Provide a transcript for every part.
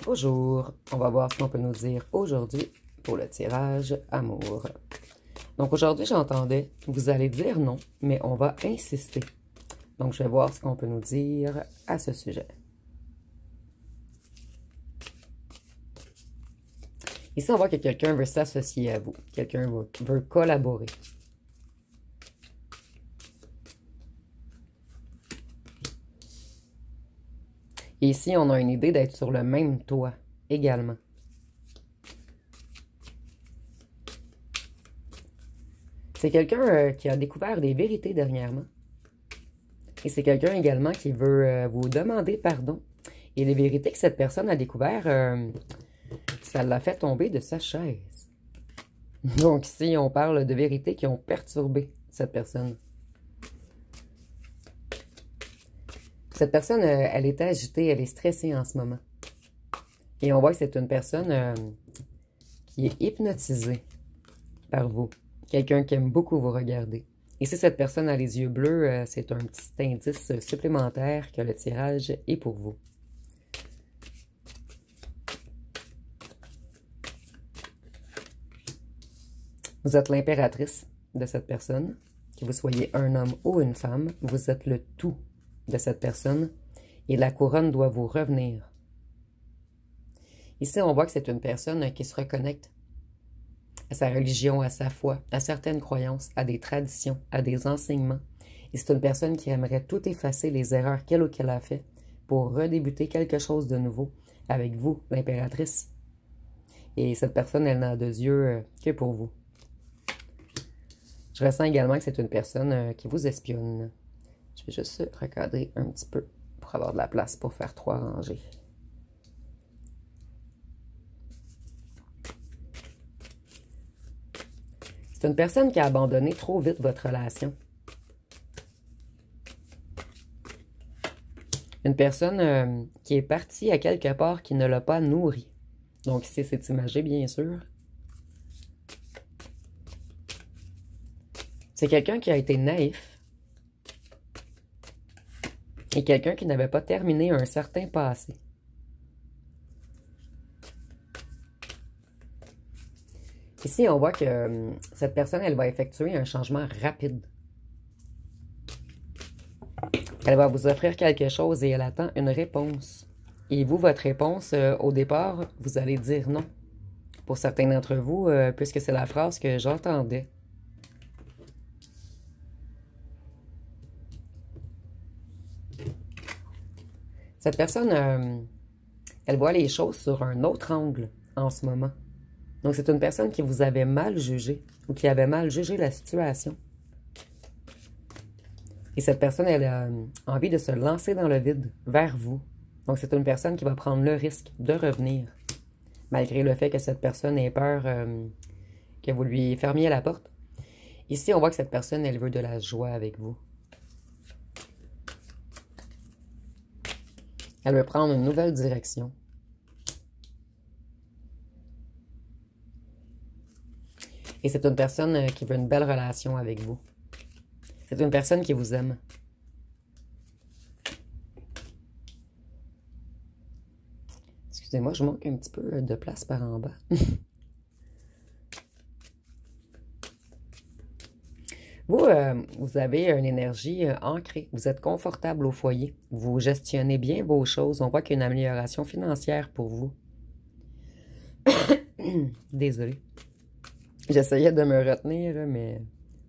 Bonjour, on va voir ce qu'on peut nous dire aujourd'hui pour le tirage amour. Donc aujourd'hui, j'entendais, vous allez dire non, mais on va insister. Donc je vais voir ce qu'on peut nous dire à ce sujet. Ici, on voit que quelqu'un veut s'associer à vous. Quelqu'un veut collaborer. Et ici, on a une idée d'être sur le même toit également. C'est quelqu'un qui a découvert des vérités dernièrement. Et c'est quelqu'un également qui veut vous demander pardon. Et les vérités que cette personne a découvertes, ça l'a fait tomber de sa chaise. Donc ici, on parle de vérités qui ont perturbé cette personne. Cette personne, elle est agitée, elle est stressée en ce moment. Et on voit que c'est une personne qui est hypnotisée par vous. Quelqu'un qui aime beaucoup vous regarder. Et si cette personne a les yeux bleus, c'est un petit indice supplémentaire que le tirage est pour vous. Vous êtes l'impératrice de cette personne. Que vous soyez un homme ou une femme, vous êtes le tout de cette personne. Et la couronne doit vous revenir. Ici, on voit que c'est une personne qui se reconnecte à sa religion, à sa foi, à certaines croyances, à des traditions, à des enseignements. Et c'est une personne qui aimerait tout effacer les erreurs qu'elle ou qu'elle a fait pour redébuter quelque chose de nouveau avec vous, l'impératrice. Et cette personne, elle n'a de yeux que pour vous. Je ressens également que c'est une personne qui vous espionne. Je vais juste recadrer un petit peu pour avoir de la place pour faire 3 rangées. C'est une personne qui a abandonné trop vite votre relation. Une personne qui est partie à quelque part qui ne l'a pas nourrie. Donc ici, c'est imagé, bien sûr. C'est quelqu'un qui a été naïf. Et quelqu'un qui n'avait pas terminé un certain passé. Ici, on voit que cette personne, elle va effectuer un changement rapide. Elle va vous offrir quelque chose et elle attend une réponse. Et vous, votre réponse, au départ, vous allez dire non. Pour certains d'entre vous, puisque c'est la phrase que j'entendais. Cette personne, elle voit les choses sur un autre angle en ce moment. Donc, c'est une personne qui vous avait mal jugé ou qui avait mal jugé la situation. Et cette personne, elle a envie de se lancer dans le vide vers vous. Donc, c'est une personne qui va prendre le risque de revenir. Malgré le fait que cette personne ait peur que vous lui fermiez la porte. Ici, on voit que cette personne, elle veut de la joie avec vous. Elle veut prendre une nouvelle direction. Et c'est une personne qui veut une belle relation avec vous. C'est une personne qui vous aime. Excusez-moi, je manque un petit peu de place par en bas. Vous avez une énergie ancrée. Vous êtes confortable au foyer. Vous gestionnez bien vos choses. On voit qu'il y a une amélioration financière pour vous. Désolée. J'essayais de me retenir, mais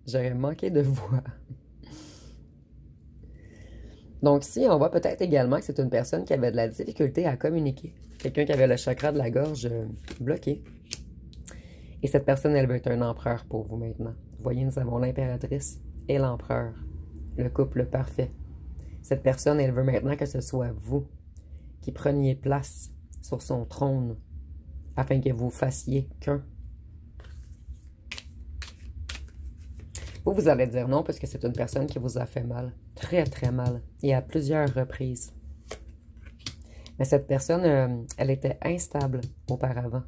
j'aurais manqué de voix. Donc ici, on voit peut-être également que c'est une personne qui avait de la difficulté à communiquer. Quelqu'un qui avait le chakra de la gorge bloqué. Et cette personne, elle veut être un empereur pour vous maintenant. Vous voyez, nous avons l'impératrice et l'empereur. Le couple parfait. Cette personne, elle veut maintenant que ce soit vous qui preniez place sur son trône afin que vous fassiez qu'un. Vous allez dire non parce que c'est une personne qui vous a fait mal. Très, très mal. Et à plusieurs reprises. Mais cette personne, elle était instable auparavant.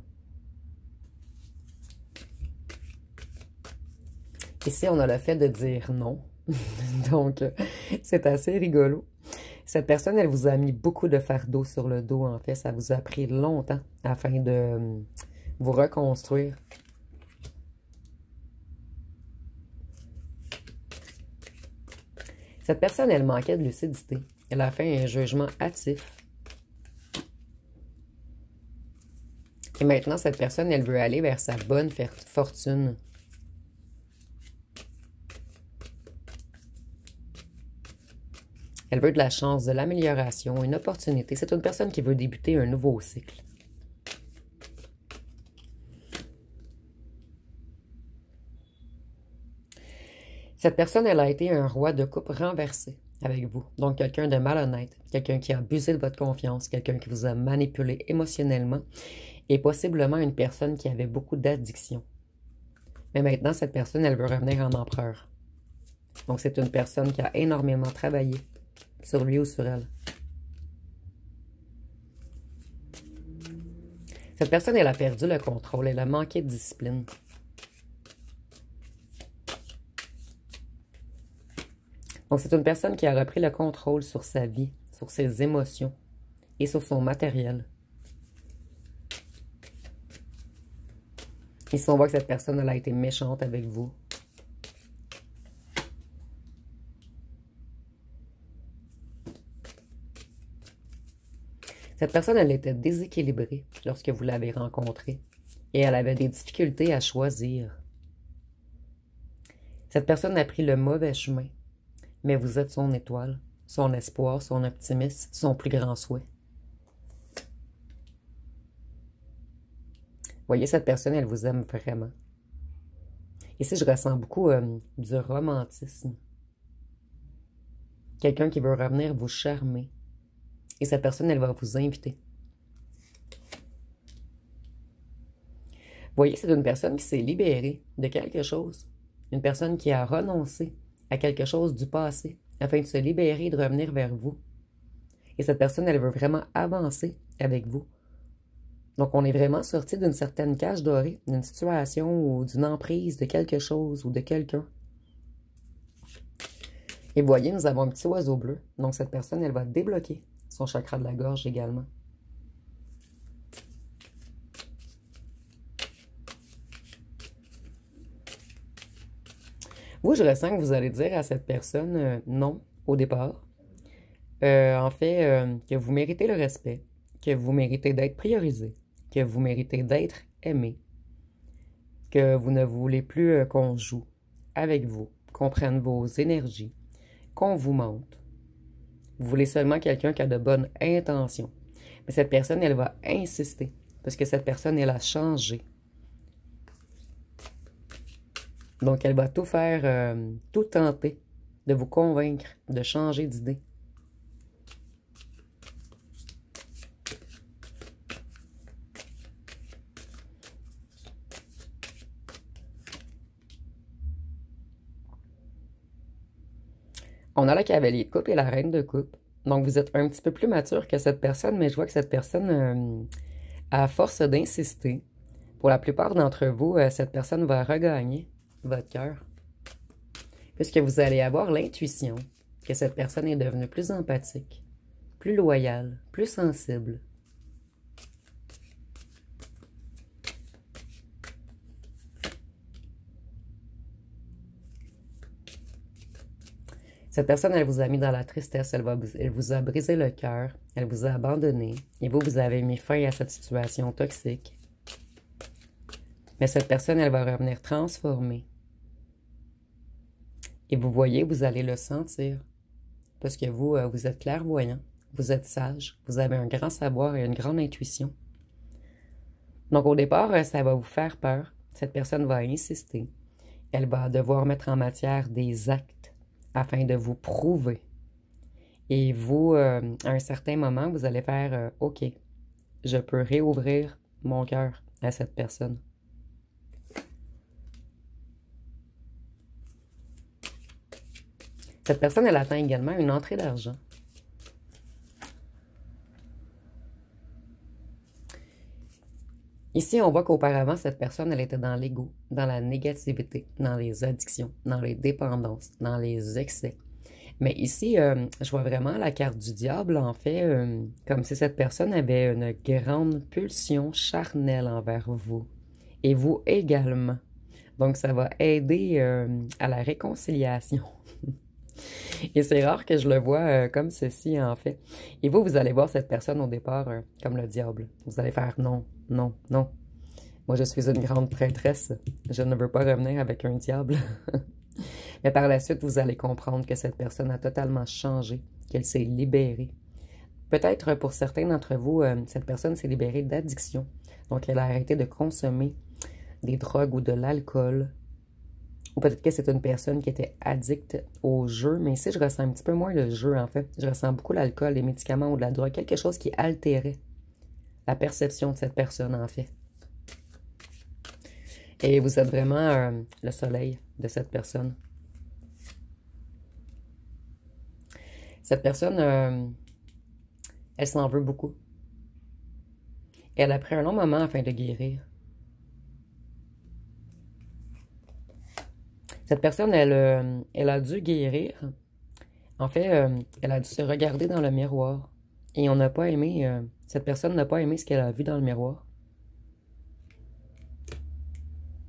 Ici, on a le fait de dire non. Donc, c'est assez rigolo. Cette personne, elle vous a mis beaucoup de fardeau sur le dos, en fait. Ça vous a pris longtemps afin de vous reconstruire. Cette personne, elle manquait de lucidité. Elle a fait un jugement hâtif. Et maintenant, cette personne, elle veut aller vers sa bonne fortune. Elle veut de la chance, de l'amélioration, une opportunité. C'est une personne qui veut débuter un nouveau cycle. Cette personne, elle a été un roi de coupe renversé avec vous. Donc, quelqu'un de malhonnête, quelqu'un qui a abusé de votre confiance, quelqu'un qui vous a manipulé émotionnellement et possiblement une personne qui avait beaucoup d'addiction. Mais maintenant, cette personne, elle veut revenir en empereur. Donc, c'est une personne qui a énormément travaillé sur lui ou sur elle. Cette personne, elle a perdu le contrôle, elle a manqué de discipline. Donc, c'est une personne qui a repris le contrôle sur sa vie, sur ses émotions et sur son matériel. Ici, on voit que cette personne, elle a été méchante avec vous. Cette personne, elle était déséquilibrée lorsque vous l'avez rencontrée et elle avait des difficultés à choisir. Cette personne a pris le mauvais chemin, mais vous êtes son étoile, son espoir, son optimisme, son plus grand souhait. Voyez, cette personne, elle vous aime vraiment. Ici, je ressens beaucoup du romantisme. Quelqu'un qui veut revenir vous charmer. Et cette personne, elle va vous inviter. Voyez, c'est une personne qui s'est libérée de quelque chose. Une personne qui a renoncé à quelque chose du passé afin de se libérer et de revenir vers vous. Et cette personne, elle veut vraiment avancer avec vous. Donc, on est vraiment sorti d'une certaine cage dorée, d'une situation ou d'une emprise de quelque chose ou de quelqu'un. Et voyez, nous avons un petit oiseau bleu. Donc, cette personne, elle va débloquer son chakra de la gorge également. Vous, je ressens que vous allez dire à cette personne non au départ. En fait, que vous méritez le respect, que vous méritez d'être priorisé, que vous méritez d'être aimé, que vous ne voulez plus qu'on joue avec vous, qu'on prenne vos énergies, qu'on vous monte. Vous voulez seulement quelqu'un qui a de bonnes intentions. Mais cette personne, elle va insister parce que cette personne, elle a changé. Donc, elle va tout faire, tout tenter de vous convaincre, de changer d'idée. On a la cavalier de coupe et la reine de coupe. Donc, vous êtes un petit peu plus mature que cette personne, mais je vois que cette personne, à force d'insister, pour la plupart d'entre vous, cette personne va regagner votre cœur. Puisque vous allez avoir l'intuition que cette personne est devenue plus empathique, plus loyale, plus sensible. Cette personne, elle vous a mis dans la tristesse, elle vous a brisé le cœur, elle vous a abandonné, et vous avez mis fin à cette situation toxique. Mais cette personne, elle va revenir transformée. Et vous voyez, vous allez le sentir, parce que vous, vous êtes clairvoyant, vous êtes sage, vous avez un grand savoir et une grande intuition. Donc au départ, ça va vous faire peur, cette personne va insister, elle va devoir mettre en matière des actes, afin de vous prouver. Et vous, à un certain moment, vous allez faire « OK, je peux réouvrir mon cœur à cette personne. » Cette personne, elle attend également une entrée d'argent. Ici, on voit qu'auparavant, cette personne, elle était dans l'ego, dans la négativité, dans les addictions, dans les dépendances, dans les excès. Mais ici, je vois vraiment la carte du diable, en fait, comme si cette personne avait une grande pulsion charnelle envers vous. Et vous également. Donc, ça va aider à la réconciliation. Et c'est rare que je le vois comme ceci, en fait. Et vous, vous allez voir cette personne au départ comme le diable. Vous allez faire non, non, non. Moi, je suis une grande prêtresse. Je ne veux pas revenir avec un diable. Mais par la suite, vous allez comprendre que cette personne a totalement changé, qu'elle s'est libérée. Peut-être pour certains d'entre vous, cette personne s'est libérée d'addiction. Donc, elle a arrêté de consommer des drogues ou de l'alcool. Ou peut-être que c'est une personne qui était addicte au jeu. Mais ici, je ressens un petit peu moins le jeu, en fait. Je ressens beaucoup l'alcool, les médicaments ou de la drogue. Quelque chose qui altérait la perception de cette personne, en fait. Et vous êtes vraiment le soleil de cette personne. Cette personne, elle s'en veut beaucoup. Elle a pris un long moment afin de guérir. Cette personne, elle a dû guérir. En fait, elle a dû se regarder dans le miroir. Et on n'a pas aimé, cette personne n'a pas aimé ce qu'elle a vu dans le miroir.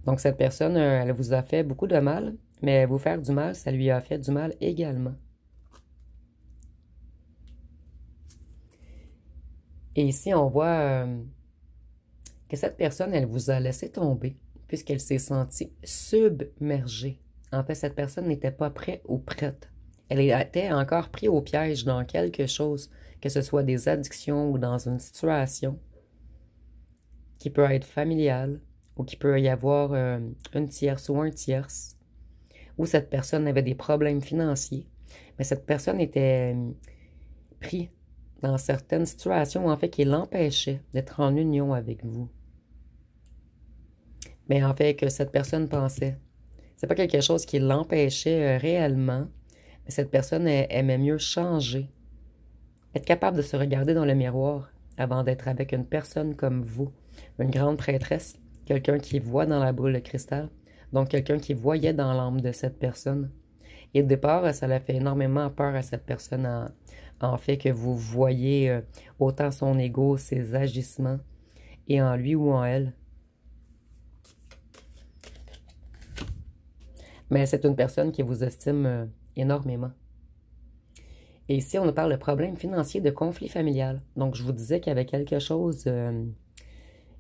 Donc cette personne, elle vous a fait beaucoup de mal, mais vous faire du mal, ça lui a fait du mal également. Et ici, on voit que cette personne, elle vous a laissé tomber, puisqu'elle s'est sentie submergée. En fait, cette personne n'était pas prête ou prête. Elle était encore prise au piège dans quelque chose, que ce soit des addictions ou dans une situation qui peut être familiale, ou qui peut y avoir une tierce ou un tierce, où cette personne avait des problèmes financiers, mais cette personne était prise dans certaines situations, en fait, qui l'empêchaient d'être en union avec vous. Mais en fait, que cette personne pensait. C'est pas quelque chose qui l'empêchait réellement, mais cette personne aimait mieux changer. Être capable de se regarder dans le miroir avant d'être avec une personne comme vous, une grande prêtresse, quelqu'un qui voit dans la boule de cristal, donc quelqu'un qui voyait dans l'âme de cette personne. Et au départ, ça l'a fait énormément peur à cette personne en fait que vous voyez autant son ego, ses agissements, et en lui ou en elle. Mais c'est une personne qui vous estime énormément. Et ici, on nous parle de problèmes financiers, de conflit familial. Donc, je vous disais qu'il y avait quelque chose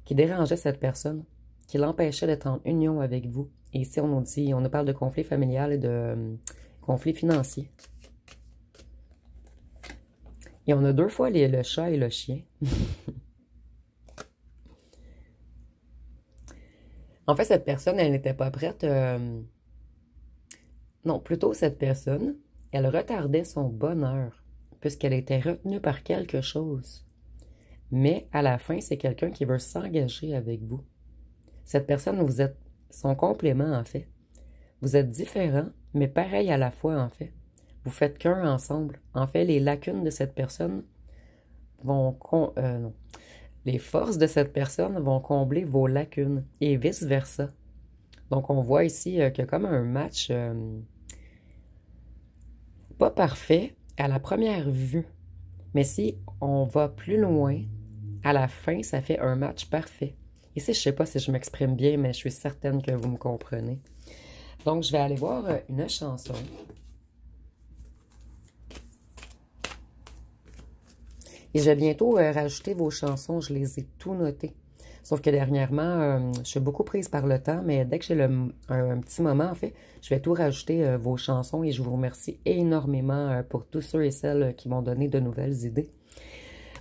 qui dérangeait cette personne, qui l'empêchait d'être en union avec vous. Et ici, on nous parle de conflit familial et de conflit financier. Et on a deux fois le chat et le chien. En fait, cette personne, elle n'était pas prête. Non, plutôt cette personne, elle retardait son bonheur, puisqu'elle était retenue par quelque chose. Mais à la fin, c'est quelqu'un qui veut s'engager avec vous. Cette personne, vous êtes son complément, en fait. Vous êtes différents, mais pareil à la fois, en fait. Vous faites qu'un ensemble. En fait, les lacunes de cette personne vont... non. Les forces de cette personne vont combler vos lacunes et vice-versa. Donc, on voit ici qu'il y a comme un match pas parfait à la première vue. Mais si on va plus loin, à la fin, ça fait un match parfait. Ici, je ne sais pas si je m'exprime bien, mais je suis certaine que vous me comprenez. Donc, je vais aller voir une chanson. Et je vais bientôt rajouter vos chansons. Je les ai tout notées. Sauf que dernièrement, je suis beaucoup prise par le temps, mais dès que j'ai un petit moment, en fait, je vais tout rajouter vos chansons et je vous remercie énormément pour tous ceux et celles qui m'ont donné de nouvelles idées.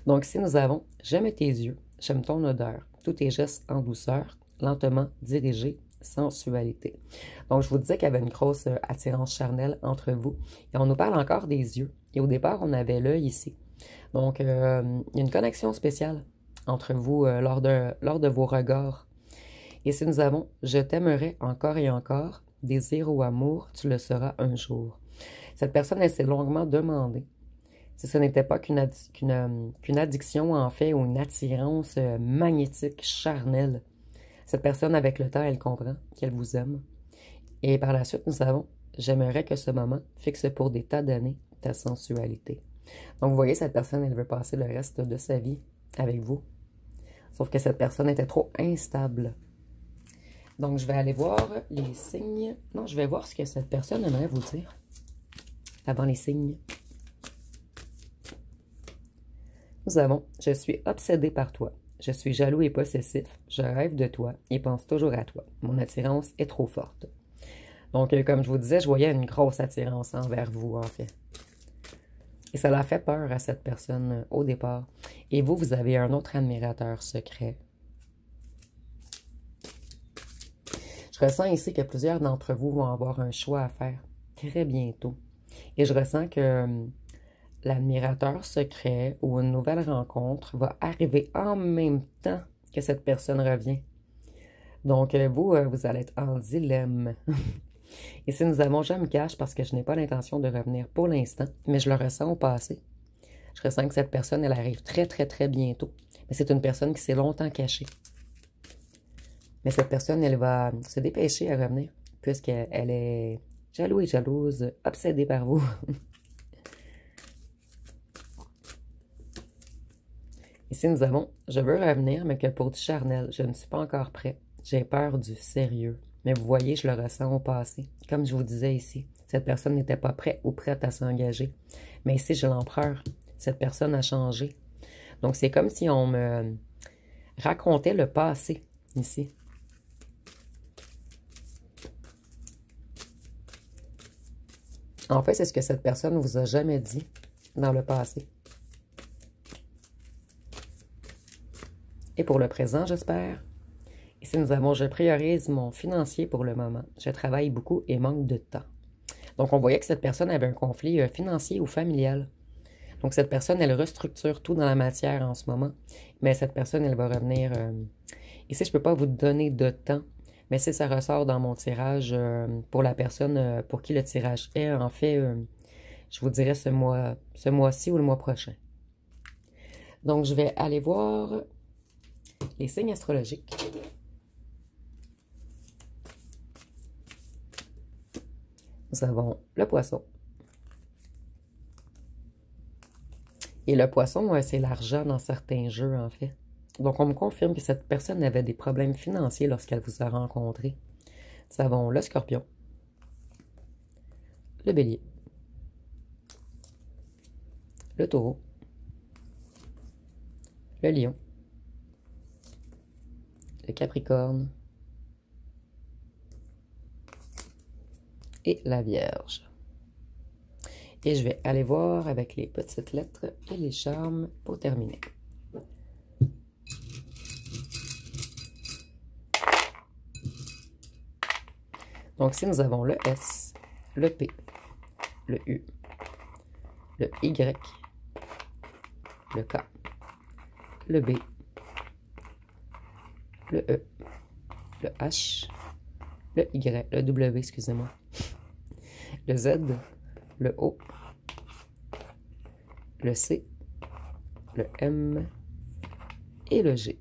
Donc, ici, nous avons « J'aime tes yeux, j'aime ton odeur, tous tes gestes en douceur, lentement dirigés, sensualité. » Donc, je vous disais qu'il y avait une grosse attirance charnelle entre vous. Et on nous parle encore des yeux. Et au départ, on avait l'œil ici. Donc, il y a une connexion spéciale entre vous lors de vos regards. Et si nous avons « Je t'aimerai encore et encore, désir ou amour, tu le seras un jour. » Cette personne, elle s'est longuement demandé si ce n'était pas qu'une addiction, en fait, ou une attirance magnétique, charnelle. Cette personne, avec le temps, elle comprend qu'elle vous aime. Et par la suite, nous avons J'aimerais que ce moment fixe pour des tas d'années ta sensualité. Donc, vous voyez, cette personne, elle veut passer le reste de sa vie avec vous. Sauf que cette personne était trop instable. Donc, je vais aller voir les signes. Non, je vais voir ce que cette personne aimerait vous dire avant les signes. Nous avons « Je suis obsédé par toi. Je suis jaloux et possessif. Je rêve de toi et pense toujours à toi. Mon attirance est trop forte. » Donc, comme je vous disais, je voyais une grosse attirance envers vous, en fait. Et ça l'a fait peur à cette personne au départ. Et vous, vous avez un autre admirateur secret. Je ressens ici que plusieurs d'entre vous vont avoir un choix à faire très bientôt. Et je ressens que l'admirateur secret ou une nouvelle rencontre va arriver en même temps que cette personne revient. Donc, vous, vous allez être en dilemme. Ici, nous avons « Je me cache parce que je n'ai pas l'intention de revenir pour l'instant, mais je le ressens au passé. » Je ressens que cette personne, elle arrive très, très, très bientôt. Mais c'est une personne qui s'est longtemps cachée. Mais cette personne, elle va se dépêcher à revenir, puisqu'elle est jaloux et jalouse, obsédée par vous. Ici, nous avons « Je veux revenir, mais que pour du charnel. Je ne suis pas encore prêt. J'ai peur du sérieux. » Mais vous voyez, je le ressens au passé. Comme je vous disais ici, cette personne n'était pas prête ou prête à s'engager. Mais ici, j'ai l'empereur. Cette personne a changé. Donc, c'est comme si on me racontait le passé ici. En fait, c'est ce que cette personne ne vous a jamais dit dans le passé. Et pour le présent, j'espère. Ici, nous avons « Je priorise mon financier pour le moment. Je travaille beaucoup et manque de temps. » Donc, on voyait que cette personne avait un conflit financier ou familial. Donc, cette personne, elle restructure tout dans la matière en ce moment. Mais cette personne, elle va revenir... Ici, je ne peux pas vous donner de temps, mais si ça ressort dans mon tirage pour la personne pour qui le tirage est, en fait, je vous dirai ce mois-ci ou le mois prochain. Donc, je vais aller voir les signes astrologiques. Nous avons le poisson. Et le poisson, c'est l'argent dans certains jeux, en fait. Donc, on me confirme que cette personne avait des problèmes financiers lorsqu'elle vous a rencontré. Nous avons le scorpion, le bélier, le taureau, le lion, le capricorne et la Vierge. Et je vais aller voir avec les petites lettres et les charmes pour terminer. Donc, si nous avons le S, le P, le U, le Y, le K, le B, le E, le H, le Y, le W, excusez-moi, le Z, le O, le C, le M et le G.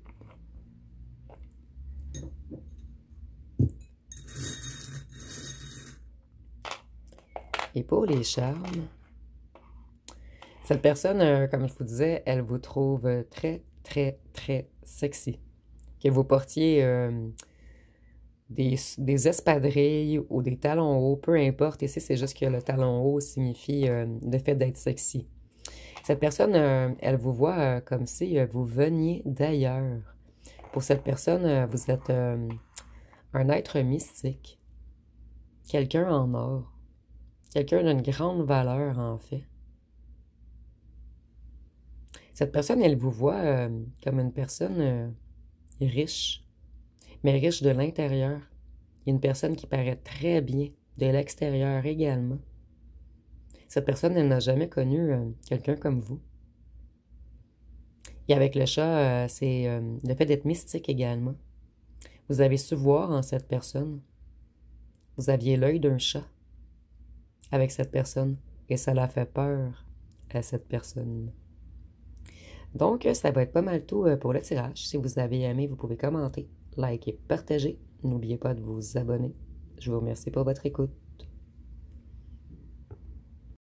Et pour les charmes, cette personne, comme je vous disais, elle vous trouve très, très, très sexy. Que vous portiez des espadrilles ou des talons hauts, peu importe. Ici, c'est juste que le talon haut signifie le fait d'être sexy. Cette personne, elle vous voit comme si vous veniez d'ailleurs. Pour cette personne, vous êtes un être mystique. Quelqu'un en or. Quelqu'un d'une grande valeur, en fait. Cette personne, elle vous voit comme une personne riche, mais riche de l'intérieur. Il y a une personne qui paraît très bien de l'extérieur également. Cette personne, elle n'a jamais connu quelqu'un comme vous. Et avec le chat, c'est le fait d'être mystique également. Vous avez su voir en cette personne. Vous aviez l'œil d'un chat avec cette personne. Et ça l'a fait peur à cette personne. Donc, ça va être pas mal tout pour le tirage. Si vous avez aimé, vous pouvez commenter, liker, partager. N'oubliez pas de vous abonner. Je vous remercie pour votre écoute.